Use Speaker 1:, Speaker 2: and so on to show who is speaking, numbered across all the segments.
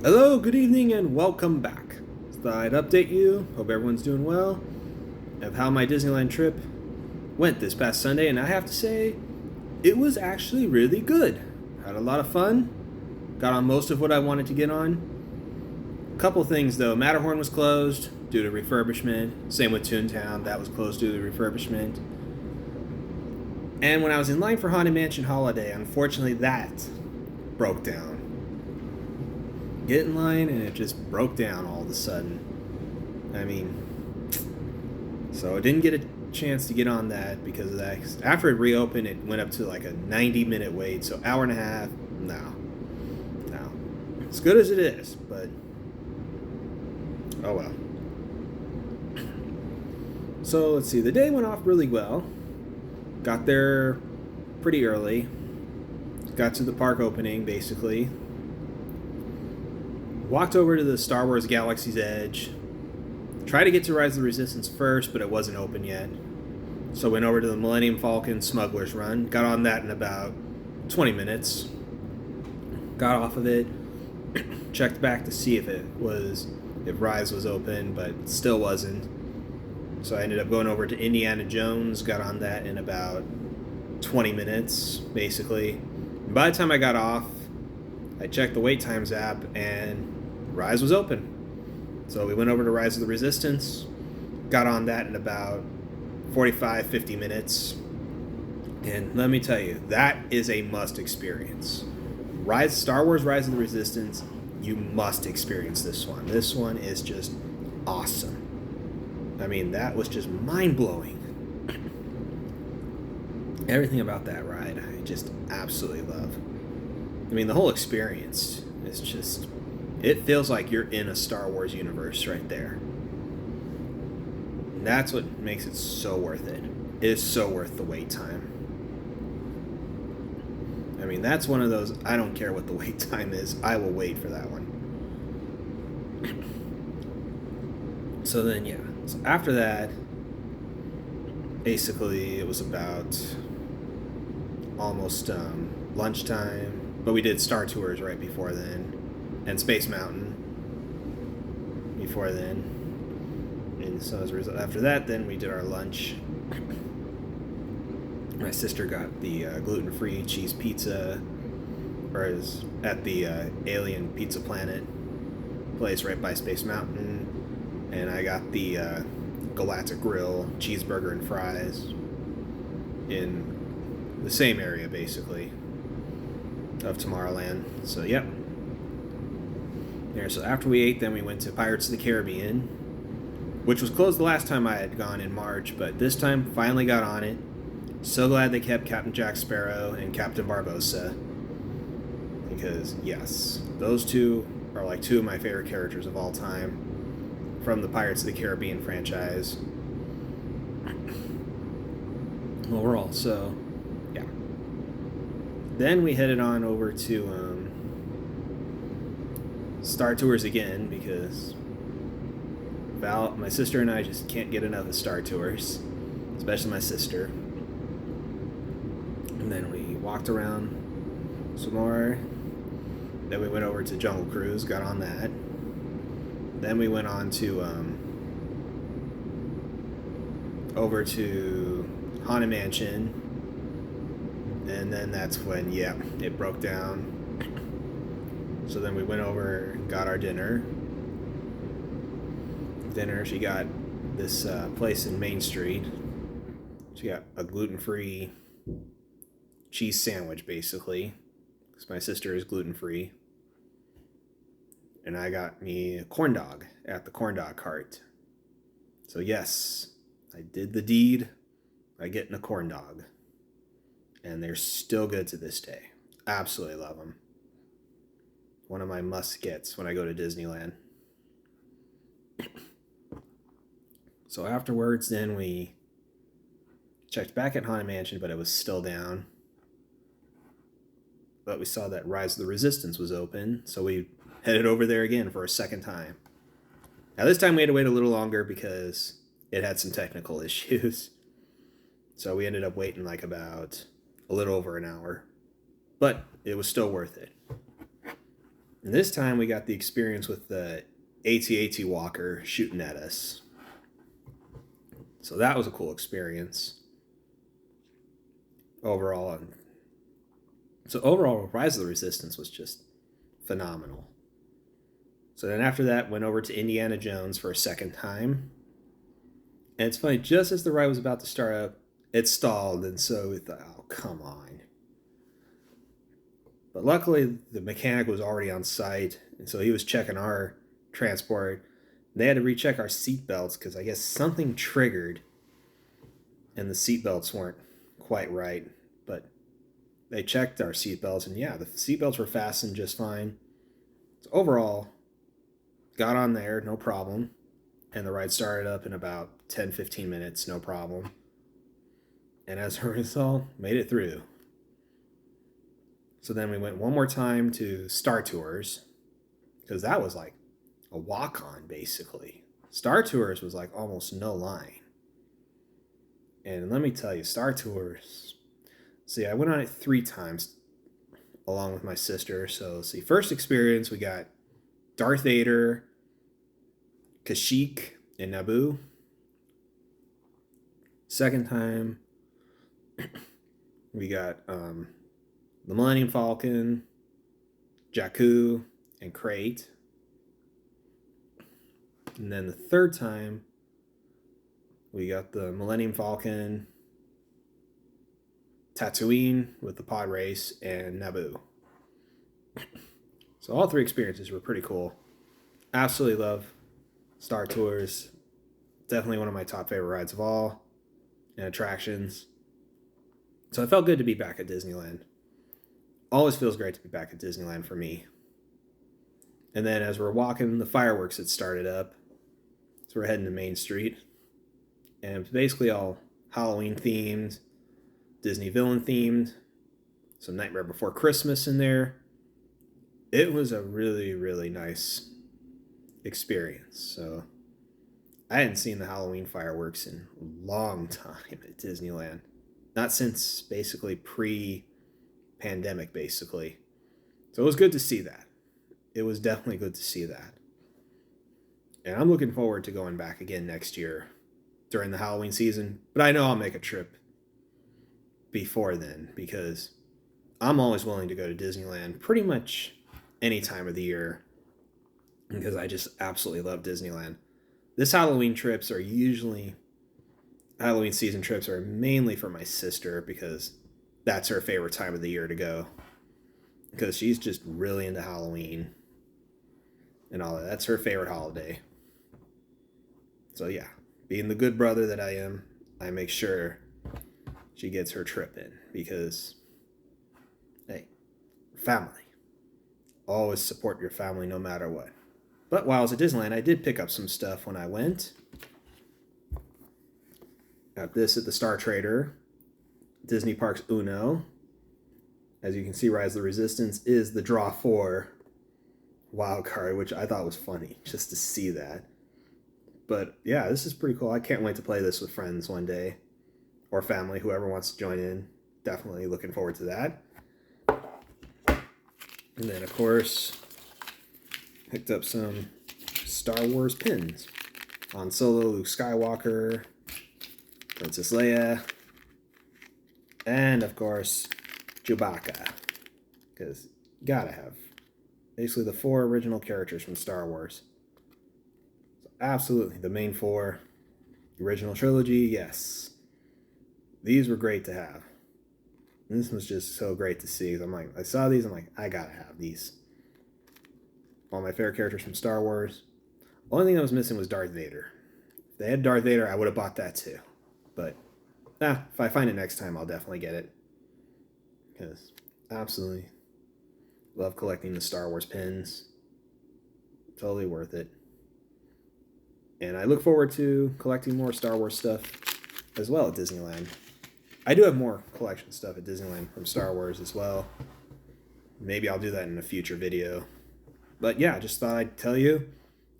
Speaker 1: Hello, good evening, and welcome back. Thought I'd update you. Hope everyone's doing well. Of how my Disneyland trip went this past Sunday, and I have to say, it was actually really good. Had a lot of fun. Got on most of what I wanted to get on. Couple things though. Matterhorn was closed due to refurbishment. Same with Toontown, that was closed due to refurbishment. And when I was in line for Haunted Mansion Holiday, unfortunately, that broke down. Get in line and it just broke down all of a sudden. I mean, so I didn't get a chance to get on that because of that. After it reopened, it went up to like a 90-minute wait, so hour and a half. No, no, as good as it is, but oh well. So let's see. The day went off really well. Got there pretty early. Got to the park opening basically. Walked over to the Star Wars Galaxy's Edge. Tried to get to Rise of the Resistance first, but it wasn't open yet. So went over to the Millennium Falcon Smuggler's Run. Got on that in about 20 minutes. Got off of it. Checked back to see if Rise was open, but it still wasn't. So I ended up going over to Indiana Jones. Got on that in about 20 minutes, basically. And by the time I got off, I checked the wait times app and Rise was open. So we went over to Rise of the Resistance, got on that in about 45-50 minutes. And let me tell you, that is a must experience. Star Wars Rise of the Resistance, you must experience this one. This one is just awesome. I mean, that was just mind-blowing. Everything about that ride, I just absolutely love. I mean, the whole experience is just, it feels like you're in a Star Wars universe right there. And that's what makes it so worth it. It is so worth the wait time. I mean, that's one of those, I don't care what the wait time is, I will wait for that one. So then, yeah. So after that, basically, it was about almost lunchtime. But we did Star Tours right before then, and Space Mountain before then. And so as a result, after that, then we did our lunch. My sister got the gluten-free cheese pizza, or is at the Alien Pizza Planet place right by Space Mountain, and I got the Galactic Grill cheeseburger and fries in the same area, basically, of Tomorrowland. So, yep. There. So after we ate, then we went to Pirates of the Caribbean, which was closed the last time I had gone in March, but this time finally got on it. So glad they kept Captain Jack Sparrow and Captain Barbossa, because yes, those two are like two of my favorite characters of all time from the Pirates of the Caribbean franchise. Overall, so yeah. Then we headed on over to Star Tours again because my sister and I just can't get enough of Star Tours, especially my sister. And then we walked around some more. Then we went over to Jungle Cruise, got on that. Then we went on to over to Haunted Mansion. And then that's when, yeah, it broke down. So then we went over, got our dinner. She got this place in Main Street. She got a gluten-free cheese sandwich, basically, because my sister is gluten-free. And I got me a corn dog at the corn dog cart. So yes, I did the deed by getting a corn dog. And they're still good to this day. Absolutely love them. One of my must-gets when I go to Disneyland. So afterwards, then we checked back at Haunted Mansion, but it was still down. But we saw that Rise of the Resistance was open, so we headed over there again for a second time. Now this time we had to wait a little longer because it had some technical issues. So we ended up waiting like about a little over an hour. But it was still worth it. And this time we got the experience with the AT-AT walker shooting at us. So that was a cool experience overall. So overall, Rise of the Resistance was just phenomenal. So then after that, went over to Indiana Jones for a second time. And it's funny, just as the ride was about to start up, it stalled, and so we thought, oh, come on. But luckily, the mechanic was already on site, and so he was checking our transport. They had to recheck our seatbelts because I guess something triggered, and the seatbelts weren't quite right. But they checked our seatbelts, and yeah, the seatbelts were fastened just fine. So overall, got on there, no problem. And the ride started up in about 10-15 minutes, no problem. And as a result, made it through. So then we went one more time to Star Tours, because that was like a walk-on, basically. Star Tours was like almost no line. And let me tell you, Star Tours... See, I went on it 3 times along with my sister. So, see, first experience, we got Darth Vader, Kashyyyk, and Naboo. Second time, we got the Millennium Falcon, Jakku, and Crate. And then the third time, we got the Millennium Falcon, Tatooine with the pod race, and Naboo. So all 3 experiences were pretty cool. Absolutely love Star Tours. Definitely one of my top favorite rides of all, and attractions. So it felt good to be back at Disneyland. Always feels great to be back at Disneyland for me. And then as we're walking, the fireworks had started up. So we're heading to Main Street. And it's basically all Halloween themed, Disney villain themed, some Nightmare Before Christmas in there. It was a really, really nice experience. So I hadn't seen the Halloween fireworks in a long time at Disneyland. Not since basically pre-pandemic, basically. So it was good to see that. It was definitely good to see that. And I'm looking forward to going back again next year during the Halloween season. But I know I'll make a trip before then, because I'm always willing to go to Disneyland pretty much any time of the year, because I just absolutely love Disneyland. This Halloween season trips are mainly for my sister, because that's her favorite time of the year to go, because she's just really into Halloween and all that. That's her favorite holiday. So yeah, being the good brother that I am, I make sure she gets her trip in, because, hey, family. Always support your family no matter what. But while I was at Disneyland, I did pick up some stuff when I went. Got this at the Star Trader, Disney Parks Uno. As you can see, Rise of the Resistance is the Draw 4 wild card, which I thought was funny, just to see that. But yeah, this is pretty cool. I can't wait to play this with friends one day. Or family, whoever wants to join in. Definitely looking forward to that. And then, of course, picked up some Star Wars pins. Han Solo, Luke Skywalker, Princess Leia, and, of course, Chewbacca. Because you gotta have basically the 4 original characters from Star Wars. So absolutely, the main 4. Original trilogy, yes. These were great to have. And this was just so great to see. I saw these, I'm like, I gotta have these. All my favorite characters from Star Wars. Only thing that was missing was Darth Vader. If they had Darth Vader, I would have bought that too. But, if I find it next time, I'll definitely get it. Because, absolutely love collecting the Star Wars pins. Totally worth it. And I look forward to collecting more Star Wars stuff as well at Disneyland. I do have more collection stuff at Disneyland from Star Wars as well. Maybe I'll do that in a future video. But yeah, just thought I'd tell you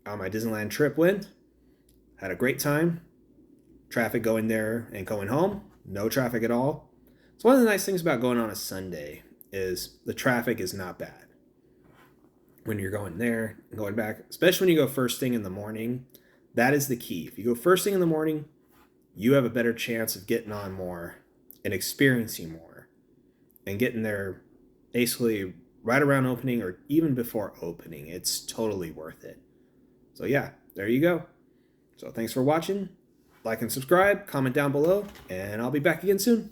Speaker 1: how my Disneyland trip went. Had a great time. Traffic going there and going home. No traffic at all. So one of the nice things about going on a Sunday is the traffic is not bad. when you're going there and going back, especially when you go first thing in the morning. That is the key. If you go first thing in the morning, you have a better chance of getting on more and experiencing more and getting there basically right around opening or even before opening. It's totally worth it. So yeah, there you go. So thanks for watching. Like and subscribe, comment down below, and I'll be back again soon.